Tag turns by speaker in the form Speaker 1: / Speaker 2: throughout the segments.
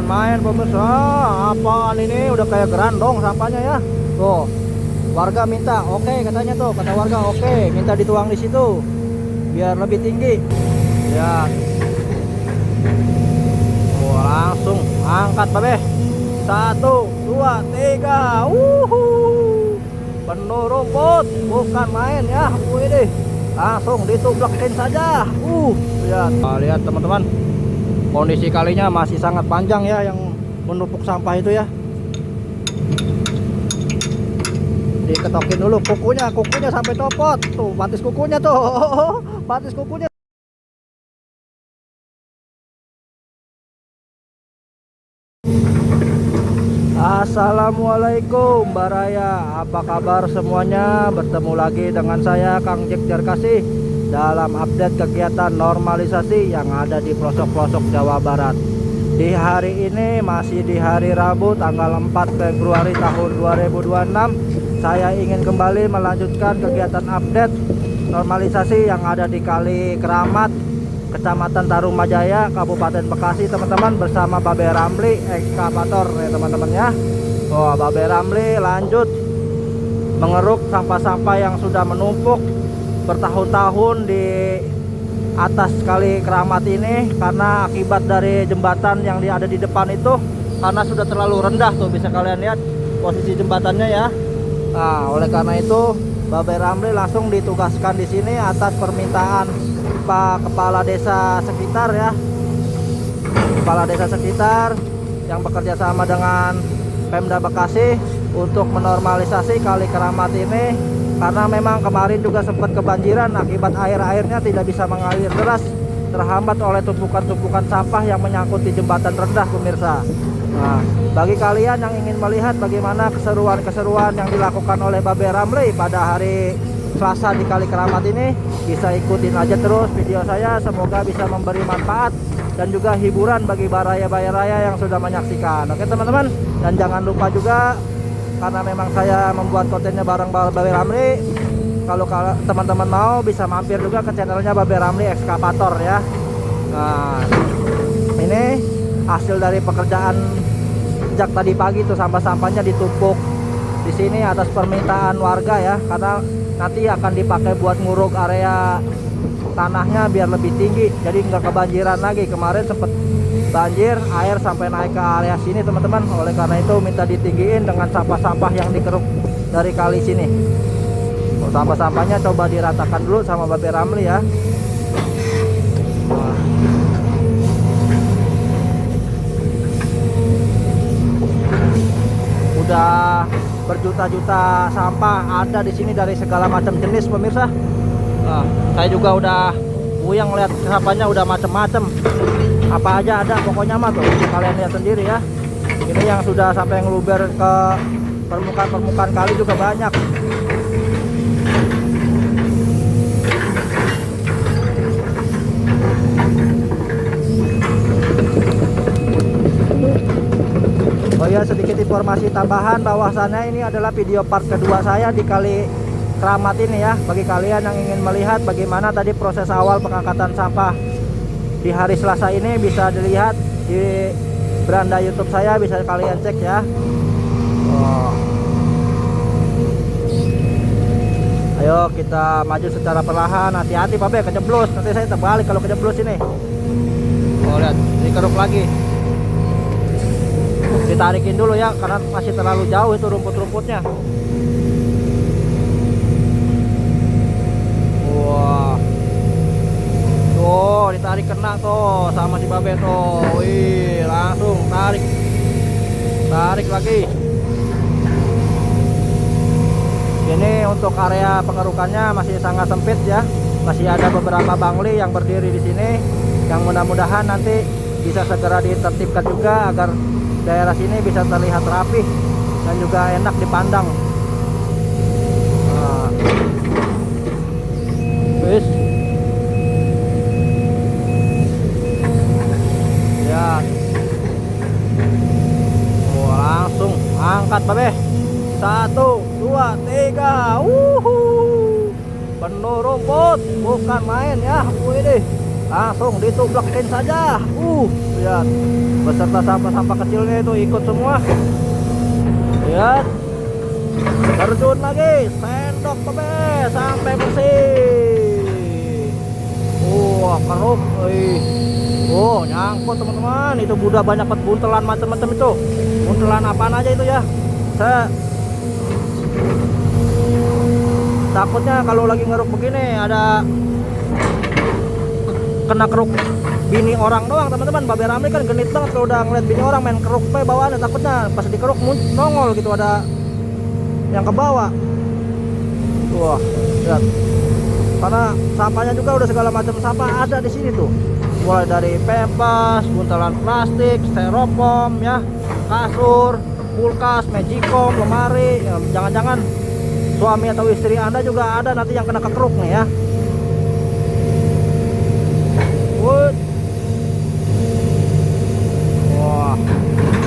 Speaker 1: Bukan main pemirsa. Apaan ini? Udah kayak gerandong sampahnya ya. Tuh. Warga minta, oke katanya tuh, kata warga oke, minta dituang di situ biar lebih tinggi. Ya. Oh, langsung angkat babe. 1, 2, 3. Penuh rumput, bukan main ya. Wih, langsung ditublekin saja. Lihat. Lihat teman-teman. Kondisi kalinya masih sangat panjang ya yang menumpuk sampah itu ya. Diketokin dulu kukunya sampai copot. Tuh, batis kukunya tuh. Batis kukunya. Assalamualaikum Baraya, apa kabar semuanya? Bertemu lagi dengan saya Kang Jack Jarkasih dalam update kegiatan normalisasi yang ada di pelosok-pelosok Jawa Barat. Di hari ini masih di hari Rabu tanggal 4 Februari tahun 2026, saya ingin kembali melanjutkan kegiatan update normalisasi yang ada di Kali Keramat, Kecamatan Tarumajaya, Kabupaten Bekasi, teman-teman, bersama Babe Ramli ekskavator ya teman-teman ya. Oh, Babe Ramli lanjut mengeruk sampah-sampah yang sudah menumpuk bertahun-tahun di atas Kali Keramat ini karena akibat dari jembatan yang ada di depan itu, karena sudah terlalu rendah tuh, bisa kalian lihat posisi jembatannya ya. Nah, oleh karena itu Babe Ramli langsung ditugaskan di sini atas permintaan Pak Kepala Desa sekitar ya, Kepala Desa sekitar yang bekerja sama dengan Pemda Bekasi untuk menormalisasi Kali Keramat ini, karena memang kemarin juga sempat kebanjiran akibat airnya tidak bisa mengalir deras, terhambat oleh tumpukan-tumpukan sampah yang menyangkut di jembatan rendah pemirsa. Nah, bagi kalian yang ingin melihat bagaimana keseruan-keseruan yang dilakukan oleh Babe Ramli pada hari Selasa di Kali Keramat ini, bisa ikutin aja terus video saya. Semoga bisa memberi manfaat dan juga hiburan bagi baraya-baraya yang sudah menyaksikan. Oke teman-teman, dan jangan lupa juga, karena memang saya membuat kontennya bareng Babe Ramli, kalau teman-teman mau bisa mampir juga ke channelnya Babe Ramli ekskavator ya. Nah, ini hasil dari pekerjaan sejak tadi pagi tuh, sampah-sampahnya ditumpuk di sini atas permintaan warga ya, karena nanti akan dipakai buat nguruk area tanahnya biar lebih tinggi, jadi nggak kebanjiran lagi. Kemarin sempat banjir, air sampai naik ke area sini teman-teman. Oleh karena itu minta ditinggiin dengan sampah-sampah yang dikeruk dari kali sini. Sampah-sampahnya coba diratakan dulu sama Babe Ramli ya. Udah berjuta-juta sampah ada di sini dari segala macam jenis pemirsa. Nah, saya juga udah puyeng lihat sampahnya, udah macam-macam. Apa aja ada pokoknya mah tuh, kalian lihat sendiri ya. Ini yang sudah sampai ngeluber ke permukaan kali juga banyak. Oh ya, sedikit informasi tambahan bahwasannya ini adalah video part kedua saya di Kali Keramat ini ya. Bagi kalian yang ingin melihat bagaimana tadi proses awal pengangkatan sampah di hari Selasa ini, bisa dilihat di beranda YouTube saya, bisa kalian cek ya. Ayo kita maju secara perlahan, hati-hati Babe, kejeblos, nanti saya terbalik kalau kejeblos ini. Oh lihat, dikeruk lagi. Ditarikin dulu ya, karena masih terlalu jauh itu rumput-rumputnya. Wah, tuh ditarik kena tuh sama si Babe tuh. Wih, langsung tarik lagi. Ini untuk area pengerukannya masih sangat sempit ya, masih ada beberapa bangli yang berdiri di sini, yang mudah-mudahan nanti bisa segera ditertibkan juga agar daerah sini bisa terlihat rapi dan juga enak dipandang. Nah, wis ya. Oh, langsung angkat Babe. 1, 2, 3. Penuh rumput, bukan main ya. Wih, langsung ditublakin saja. Lihat, beserta sampah-sampah kecilnya itu ikut semua. Lihat, terjun lagi, sendok bebe sampai bersih. Keruk. Nyangkut teman-teman. Itu udah banyak banget buntelan macam-macam itu. Buntelan apaan aja itu ya. Saya takutnya kalau lagi ngeruk begini ada kena keruk bini orang doang teman-teman. Babe Ramli kan genit banget kalau udah ngeliat bini orang main keruk bawaannya, takutnya pas dikeruk nongol gitu ada yang ke bawah. Wah, lihat. Karena sampahnya juga udah segala macam sampah ada di sini tuh. Mulai dari pempas, buntalan plastik, styrofoam ya, kasur, kulkas, magicom, lemari. Ya, jangan-jangan suami atau istri Anda juga ada nanti yang kena kekeruk nih ya. Wah,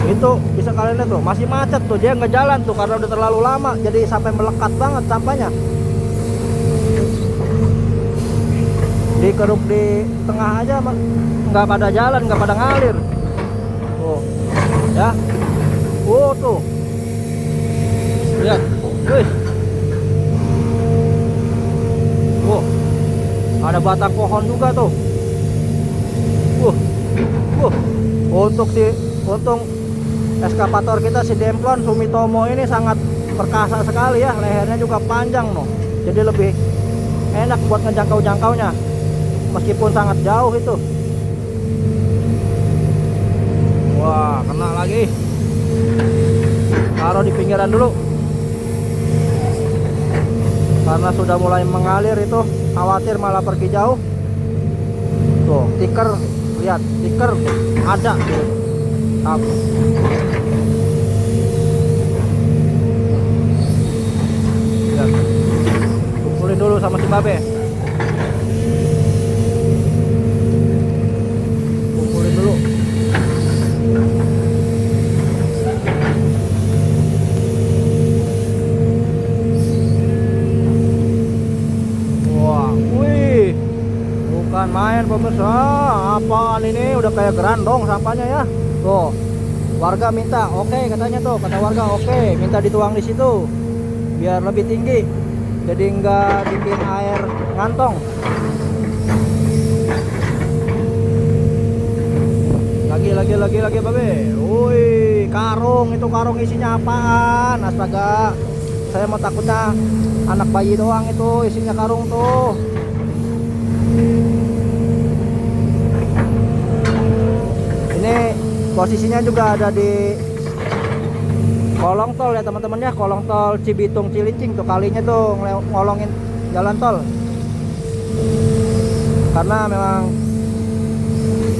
Speaker 1: itu bisa kalian lihat tuh, masih macet tuh, dia nggak jalan tuh karena udah terlalu lama, jadi sampai melekat banget sampahnya. Dikeruk di tengah aja nggak pada jalan, nggak pada ngalir. Ya, tuh, lihat, wih, ada batang pohon juga tuh. Untung eskavator kita si Demplon Sumitomo ini sangat perkasa sekali ya, lehernya juga panjang noh, jadi lebih enak buat ngejangkau-jangkaunya meskipun sangat jauh itu. Wah, kena lagi. Taruh di pinggiran dulu karena sudah mulai mengalir itu, khawatir malah pergi jauh. Tuh, stiker, lihat, stiker ada. Lihat. Kumpulin dulu sama si Babe. Kumpulin dulu. Bukan main pemirsa, apaan ini, udah kayak gerandong sampahnya ya. Tuh, warga minta, oke katanya tuh, kata warga oke, minta dituang di situ biar lebih tinggi, jadi nggak bikin air ngantong. Lagi Babe. Wih, karung, itu karung isinya apaan? Astaga, saya mau takutnya anak bayi doang itu isinya karung tuh. Ini posisinya juga ada di kolong tol ya teman-teman ya, kolong tol Cibitung Cilincing tuh, kalinya tuh ngolongin jalan tol. Karena memang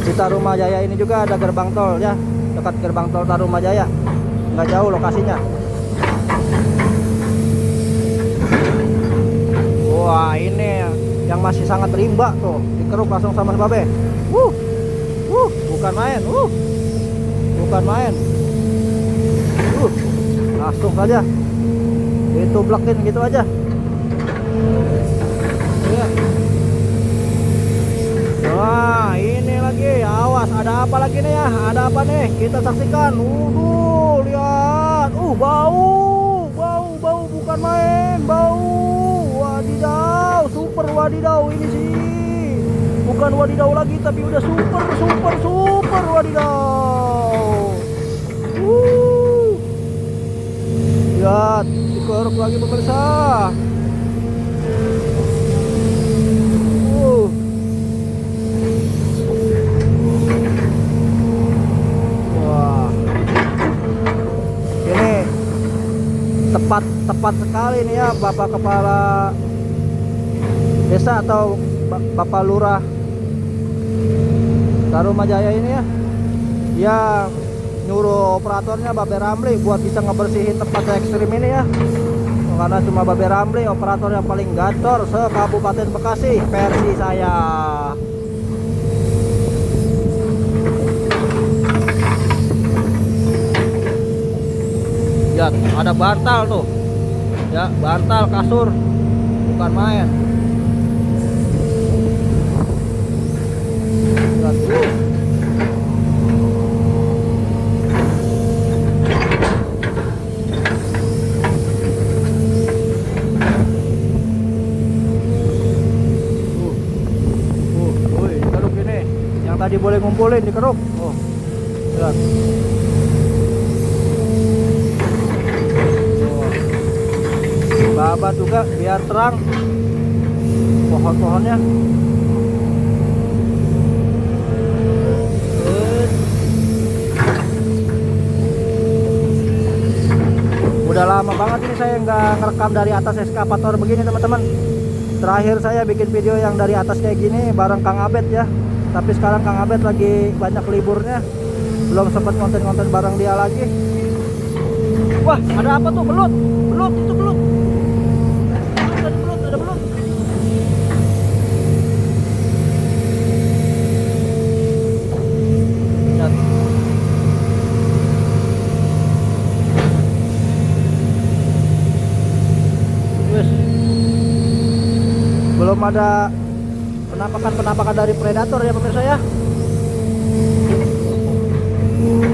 Speaker 1: di Tarumajaya ini juga ada gerbang tol ya, dekat gerbang tol Tarumajaya, nggak jauh lokasinya. Wah, ini yang masih sangat rimba tuh, dikeruk langsung sama si Babe. Bukan main, bukan main. Langsung saja ditublakin gitu aja. Ya. Wah, ini lagi, awas, ada apa lagi nih ya? Ada apa nih? Kita saksikan. Lihat. Bau, bukan main, bau. Wadidaw, super wadidaw ini sih. Bukan wadidaw lagi, tapi udah super wadidaw. Lihat, dikeruk lagi pemirsa. Wah, ini tepat sekali nih ya Bapak Kepala Desa atau Bapak Lurah Tarumajaya ini ya, dia nyuruh operatornya Babe Ramli buat bisa ngebersihin tempat ekstrim ini ya. Karena cuma Babe Ramli operator yang paling gacor se-Kabupaten Bekasi versi saya. Lihat, ada bantal tuh ya, bantal kasur, bukan main. nggak diboleh ngumpulin di keruk. Oh, lihat. Oh. Babat juga biar terang pohon-pohonnya. Udah lama banget ini saya nggak ngerekam dari atas eskavator begini teman-teman. Terakhir saya bikin video yang dari atas kayak gini bareng Kang Abed ya. Tapi sekarang Kang Abed lagi banyak liburnya, belum sempat konten-konten bareng dia lagi. Wah, ada apa tuh? Belut, belut itu belut. Ada belut, ada belut. Lihat. Yes. Belum ada penampakan dari predator ya pemirsa ya.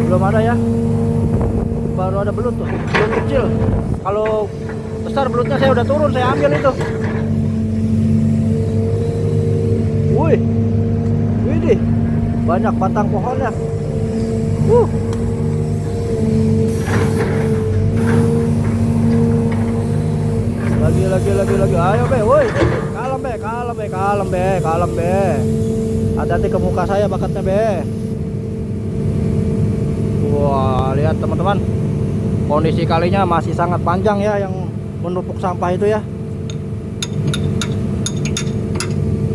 Speaker 1: Belum ada ya. Baru ada belut tuh, belut kecil. Kalau besar belutnya saya udah turun, saya ambil itu. Wih, widih, banyak batang pohonnya. Lagi. Ayo be, woi, kalem be. Hati-hati ke muka saya bakatnya be. Wah, lihat teman-teman, kondisi kalinya masih sangat panjang ya yang menumpuk sampah itu ya.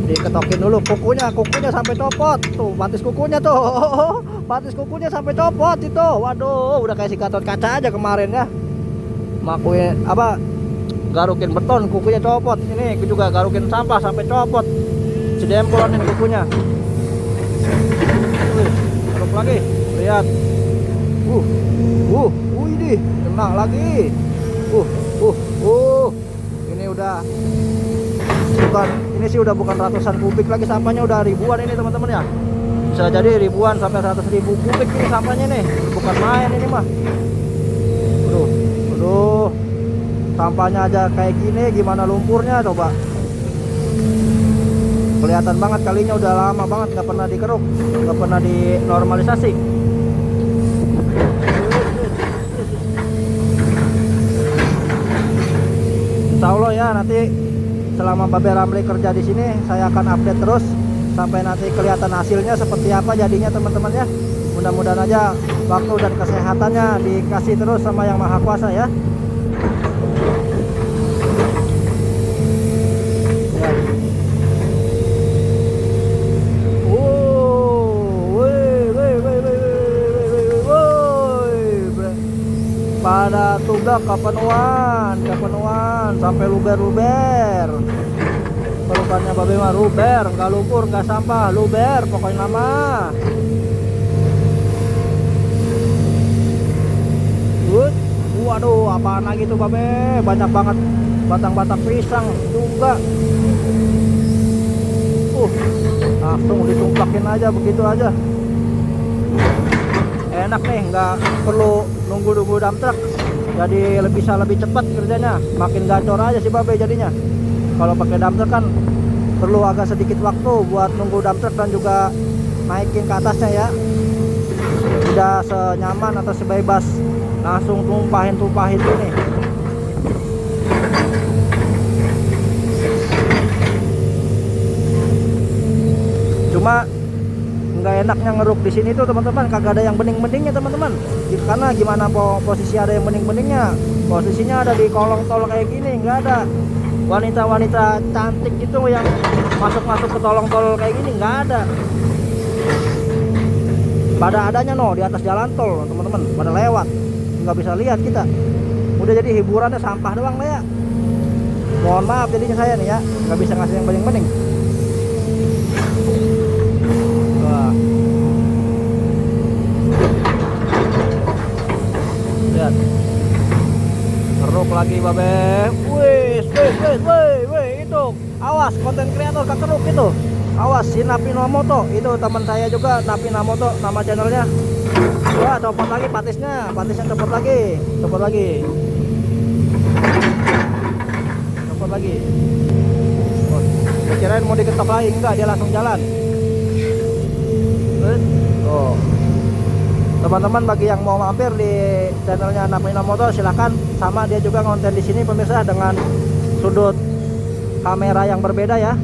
Speaker 1: Diketokin dulu kukunya sampai copot tuh, batis kukunya tuh. Batis kukunya sampai copot itu. Waduh, udah kayak si Gatot Kaca aja kemarin ya. Makuin apa, garukin beton kukunya copot. Ini juga garukin sampah sampai copot, sedempolan ini kukunya. Garuk lagi, lihat. Ini kena lagi. Ini udah bukan, ini sih udah bukan ratusan kubik lagi sampahnya, udah ribuan ini teman-teman ya. Bisa jadi ribuan sampai 100.000 kubik ini sampahnya nih, bukan main ini mah. Aduh, sampahnya aja kayak gini, gimana lumpurnya coba. Kelihatan banget kalinya udah lama banget nggak pernah dikeruk, nggak pernah dinormalisasi. Insya Allah ya, nanti selama Babe Ramli kerja di sini saya akan update terus sampai nanti kelihatan hasilnya seperti apa jadinya teman-teman ya. Mudah-mudahan aja waktu dan kesehatannya dikasih terus sama Yang Maha Kuasa ya. Pada tunggak kapenuan sampai luber. Pelukannya Babe mah luber, nggak lumpur, nggak sampah, luber pokoknya nama. Waduh, apaan lagi tuh Babe? Banyak banget batang-batang pisang juga. Langsung ditumplakin aja begitu aja. Enak nih, nggak perlu nunggu dump truck, jadi bisa lebih cepat kerjanya. Makin gacor aja si Babe jadinya. Kalau pakai dump truck kan perlu agak sedikit waktu buat nunggu dump truck dan juga naikin ke atasnya ya. Tidak senyaman atau sebebas langsung tumpahin ini. Cuma nggak enaknya ngeruk di sini tuh teman-teman, kagak ada yang bening-beningnya teman-teman. Karena gimana posisi ada yang bening-beningnya, posisinya ada di kolong tol kayak gini, nggak ada wanita-wanita cantik gitu yang masuk-masuk ke kolong tol kayak gini, nggak ada. Pada adanya di atas jalan tol teman-teman, pada lewat, nggak bisa lihat kita. Udah jadi hiburannya sampah doang lah ya. Mohon maaf jadinya saya nih ya, nggak bisa ngasih yang bening-bening. Lihat, keruk lagi Babe. Wih, itu awas, konten kreator kekeruk itu. Awas, si Napinomoto itu teman saya juga, Napinomoto nama channelnya. Wah, copot lagi patisnya copot lagi. Oh, kirain mau diketok lagi, enggak, dia langsung jalan. Tuh. Teman-teman bagi yang mau mampir di channelnya Napina Motor silahkan, sama dia juga konten di sini pemirsa dengan sudut kamera yang berbeda ya.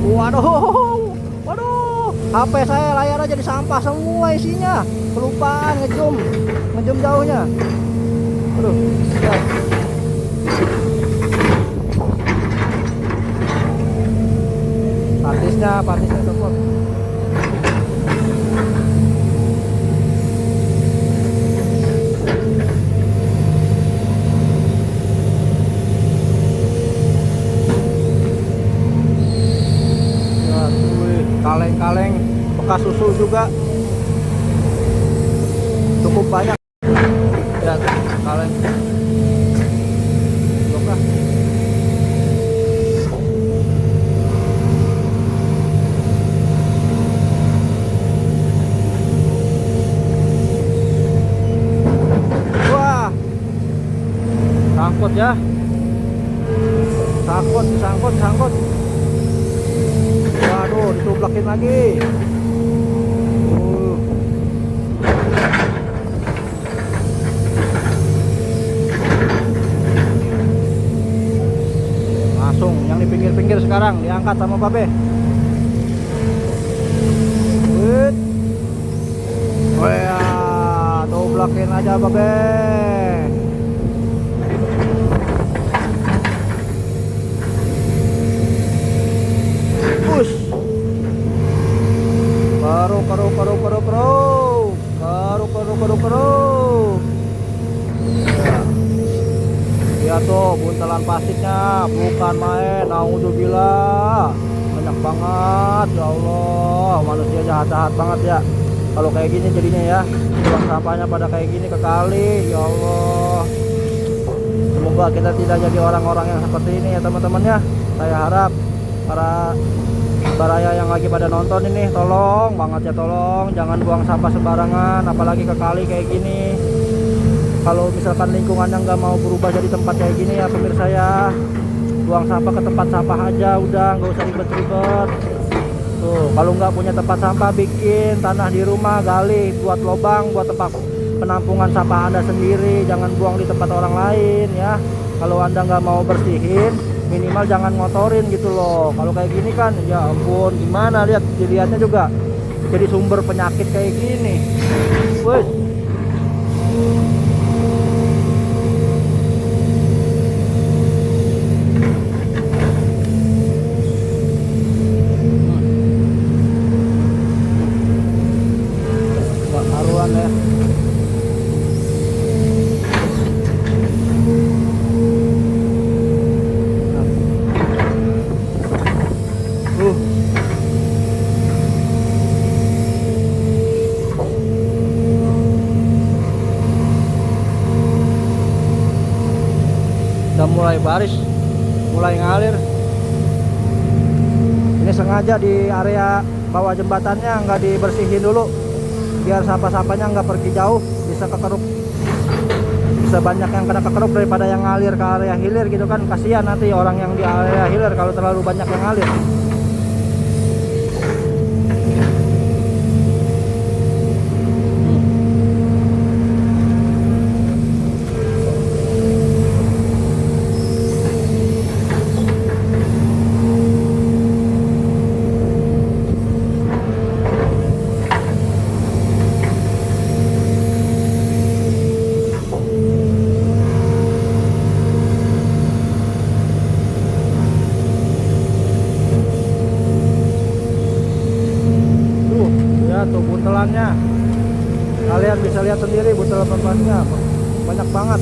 Speaker 1: Waduh, waduh, HP saya layarnya jadi sampah semua isinya, kelupaan ngejum jauhnya. Aduh, ya. Partisnya telepon. Kaleng-kaleng bekas susu juga cukup banyak ya, kaleng Loka. Wah, sangkut ya, sangkut. Waduh, ditublakin lagi. Langsung yang di pinggir-pinggir sekarang diangkat sama Babe. Wah, tublakin aja Babe. Keru. Ya. Lihat tuh buntelan plastiknya, bukan main. Naudzubillah, banyak banget. Ya Allah, manusia jahat banget ya. Kalau kayak gini jadinya ya, buang sampahnya pada kayak gini ke kali. Ya Allah, semoga kita tidak jadi orang-orang yang seperti ini ya teman-teman ya. Saya harap para baraya yang lagi pada nonton ini tolong banget ya, tolong jangan buang sampah sembarangan, apalagi ke kali kayak gini. Kalau misalkan lingkungannya nggak mau berubah jadi tempat kayak gini ya pemirsa ya, buang sampah ke tempat sampah aja, udah nggak usah ribet-ribet. Tuh, kalau nggak punya tempat sampah, bikin tanah di rumah, gali, buat lubang buat tempat penampungan sampah Anda sendiri, jangan buang di tempat orang lain ya. Kalau Anda nggak mau bersihin, minimal jangan ngotorin gitu loh. Kalau kayak gini kan ya ampun, gimana, lihat dilihatnya juga jadi sumber penyakit kayak gini. Wes, nggak karuan ya. Udah mulai baris, mulai ngalir. Ini sengaja di area bawah jembatannya nggak dibersihin dulu, biar sampah-sampahnya nggak pergi jauh, bisa kekeruk, bisa banyak yang kena kekeruk daripada yang ngalir ke area hilir gitu kan. Kasihan nanti orang yang di area hilir kalau terlalu banyak yang ngalir. Tuh buntelannya, kalian bisa lihat sendiri buntelan plastiknya banyak banget.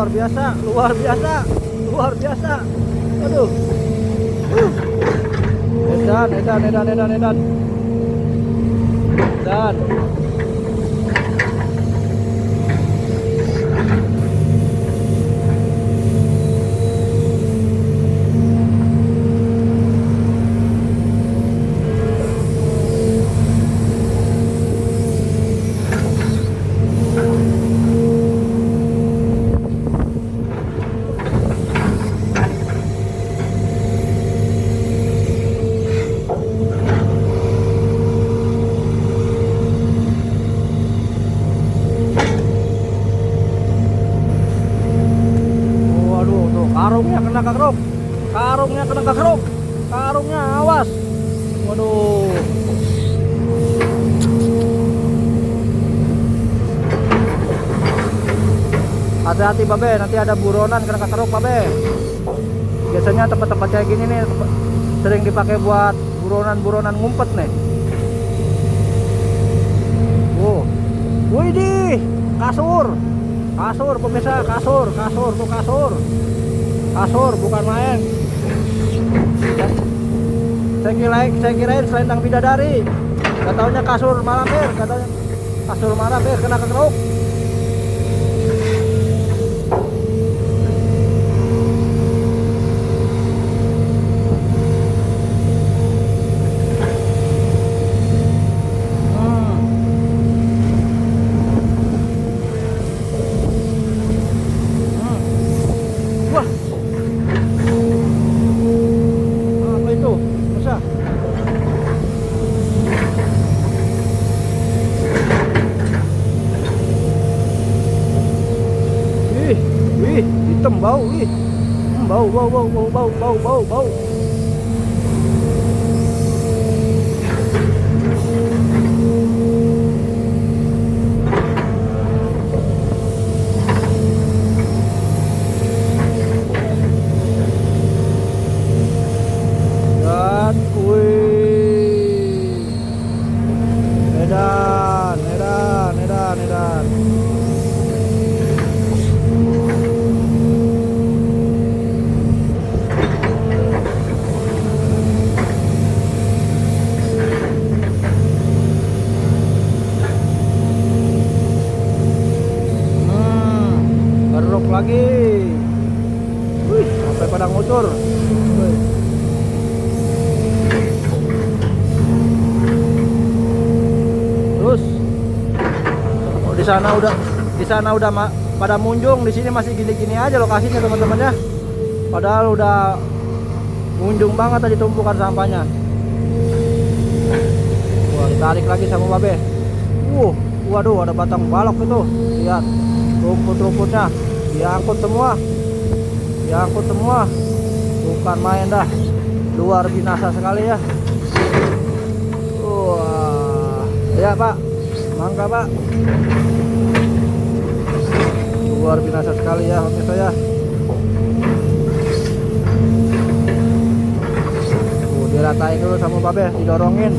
Speaker 1: luar biasa, luar biasa, luar biasa. Aduh. Edan. Dan karungnya kena ke keruk, karungnya awas. Waduh. Hati-hati babe, nanti ada buronan kena ke keruk babe. Biasanya tempat-tempat kayak gini nih sering dipakai buat buronan ngumpet nih. Wow, widih, kasur pemirsa, kasur tuh kasur bukan main. Saya kirain selendang bidadari, gak taunya kasur malampir, kena ke keruk. Hitam bau, bau. Dan edan. Lagi, wih, sampai pada ngucur. Terus, oh, di sana udah pada munjung, di sini masih gini-gini aja lokasinya teman-teman ya. Padahal udah munjung banget tadi tumpukan sampahnya. Wah, ditarik lagi sama babe. Waduh, ada batang balok itu. Lihat, rumput-rumputnya. Diangkut semua, bukan main dah, luar binasa sekali ya. Wah, ya Pak, mangga Pak, luar binasa sekali ya pemirsa ya. Diratain dulu sama babe, didorongin.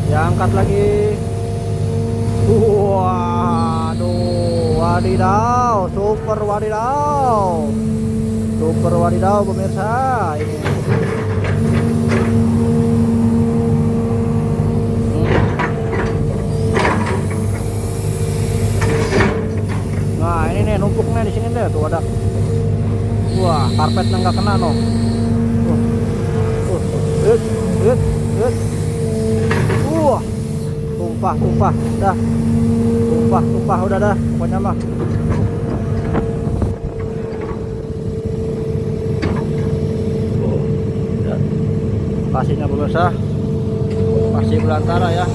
Speaker 1: Diangkat lagi. Waduh, wadidaw, super wadidaw pemirsa ini. Nah ini nih numpuknya di sini deh tuh ada. Wah, karpetnya nggak kena no. Wah, tumpah dah. Tumpah udah dah pokoknya mah. Pasirnya pemirsa, pasir belantara ya.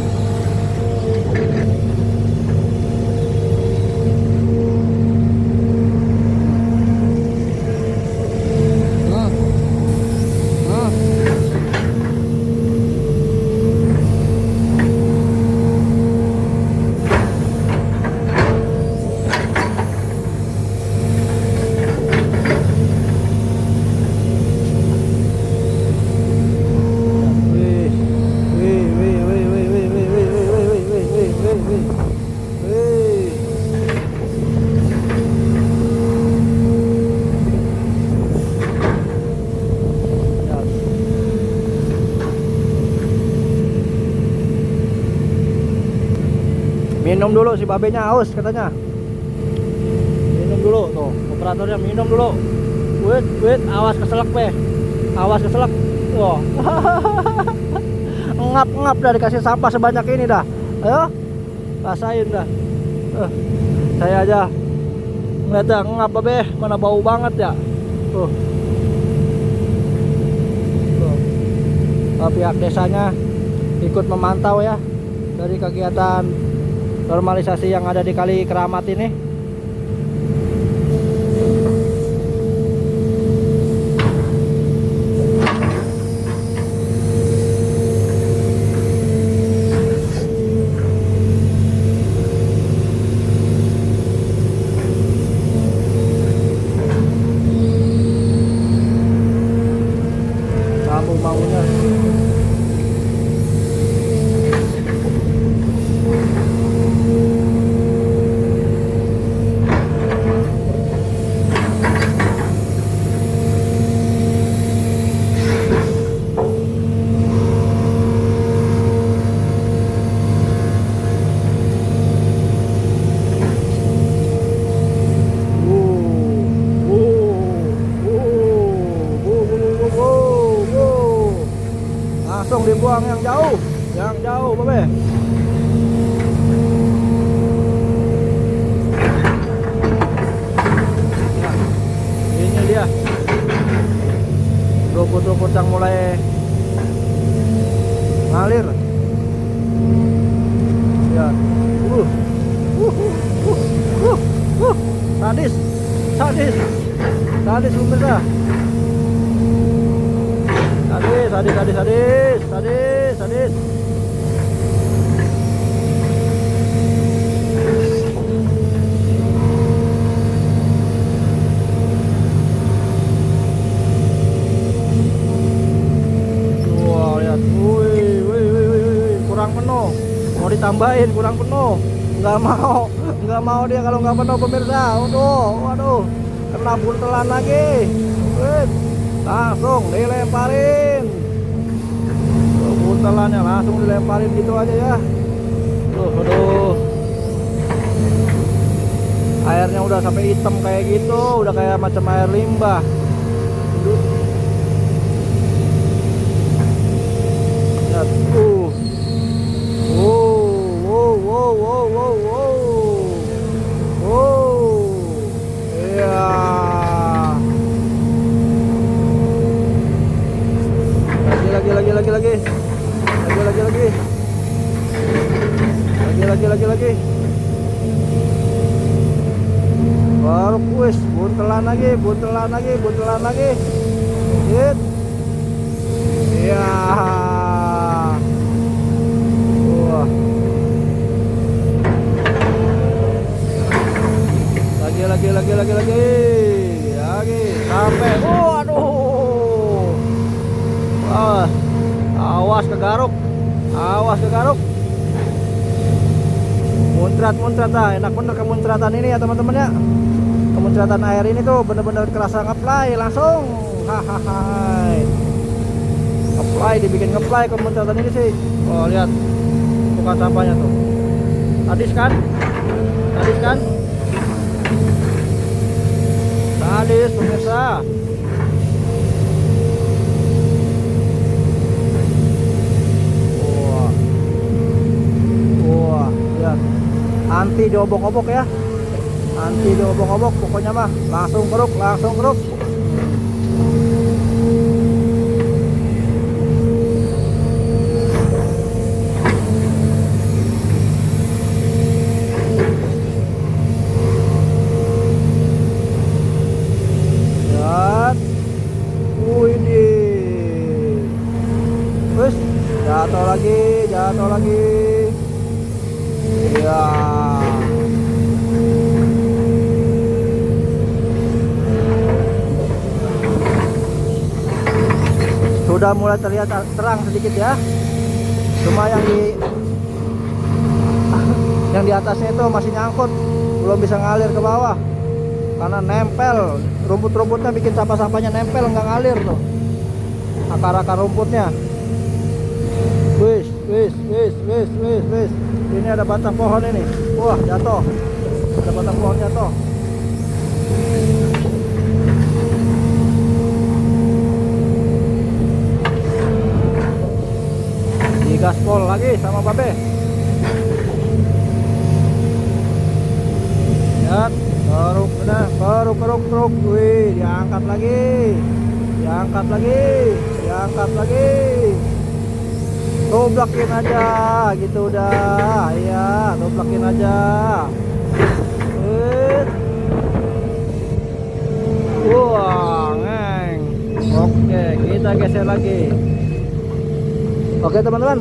Speaker 1: Minum dulu si babenya, haus katanya. Minum dulu tuh, operatornya minum dulu. Wait, awas keselak be. Awas keselak. Tuh. Ngap-ngap dah dikasih sampah sebanyak ini dah. Ayo. Rasain dah. Saya aja ngeliat dah ngap be, mana bau banget ya. Tuh. Pihak desanya ikut memantau ya dari kegiatan normalisasi yang ada di Kali Keramat ini. Lampu-lampunya langsung dibuang yang jauh babe. Nah, ini dia rumput-rumput yang mulai ngalir ya. Sadis pemirsa. Sadis. Wah, lihat. Wih, kurang penuh. Mau ditambahin kurang penuh. Nggak mau dia kalau nggak penuh pemirsa. Waduh. Kena buntelan lagi. Wih, langsung dilemparin. Buntelannya langsung dilemparin gitu aja ya. Aduh. Airnya udah sampai hitam kayak gitu, udah kayak macam air limbah. Lihat, iya. Lagi. Baru kuis, buntelan lagi. Hit. Iya. Wah. Lagi. Sampai. Aduh. Awas kegaruk. Muncrat dah, enak bener kemuntratan ini ya teman-teman ya. Kemuntratan air ini tuh bener-bener kerasa ngeplay langsung. Hahaha. Ngeplay kemuntratan ini sih. Oh lihat, bukan sampahnya tuh. Sadis kan? Sadis pemirsa. Wah, lihat. Anti diobok-obok ya, pokoknya mah langsung keruk. Lihat, ini, terus jatuh lagi, ya. Sudah mulai terlihat terang sedikit ya. Cuma yang di atasnya itu masih nyangkut, belum bisa ngalir ke bawah karena nempel. Rumput-rumputnya bikin sampah-sampahnya nempel, nggak ngalir tuh akar-akar rumputnya. Wis. sini ada batang pohon ini. Wah, jatuh. Ada batang pohon jatuh. Digaspol lagi sama Babe. Ya, keruk. Wih, diangkat lagi. Diangkat lagi. Doblakin aja gitu udah. Iya, doblakin aja. Wah, ngeng. Oke, kita geser lagi. Oke, teman-teman.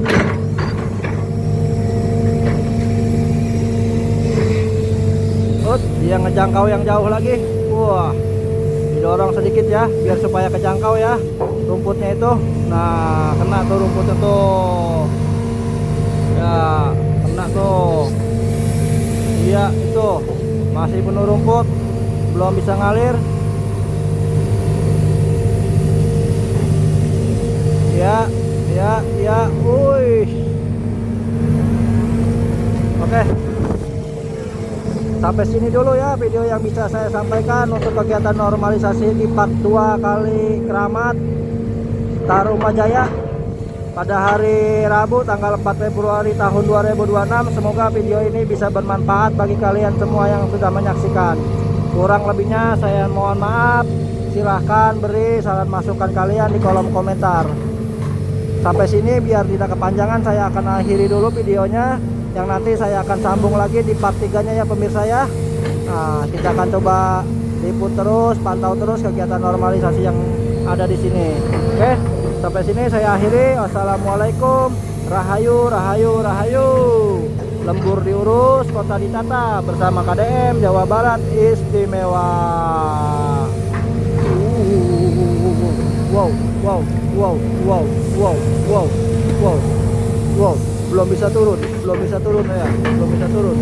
Speaker 1: Dia ngejangkau yang jauh lagi. Wah, didorong sedikit ya, biar supaya kejangkau ya rumputnya itu. Nah, kena tuh rumputnya tuh. Ya, kena tuh. Iya, itu masih penuh rumput, belum bisa ngalir. Ya. Wih. Oke. Sampai sini dulu ya video yang bisa saya sampaikan untuk kegiatan normalisasi di part 2 kali Keramat Tarumajaya pada hari Rabu tanggal 4 Februari tahun 2026. Semoga video ini bisa bermanfaat bagi kalian semua yang sudah menyaksikan. Kurang lebihnya saya mohon maaf. Silahkan beri saran masukan kalian di kolom komentar. Sampai sini biar tidak kepanjangan, saya akan akhiri dulu videonya, yang nanti saya akan sambung lagi di part 3-nya ya pemirsa ya. Nah, kita akan coba liput terus, pantau terus kegiatan normalisasi yang ada di sini. Oke, sampai sini saya akhiri. Wassalamualaikum. Rahayu. Lembur diurus, kota ditata bersama KDM Jawa Barat Istimewa. Wow. Belum bisa turun ya, belum bisa turun.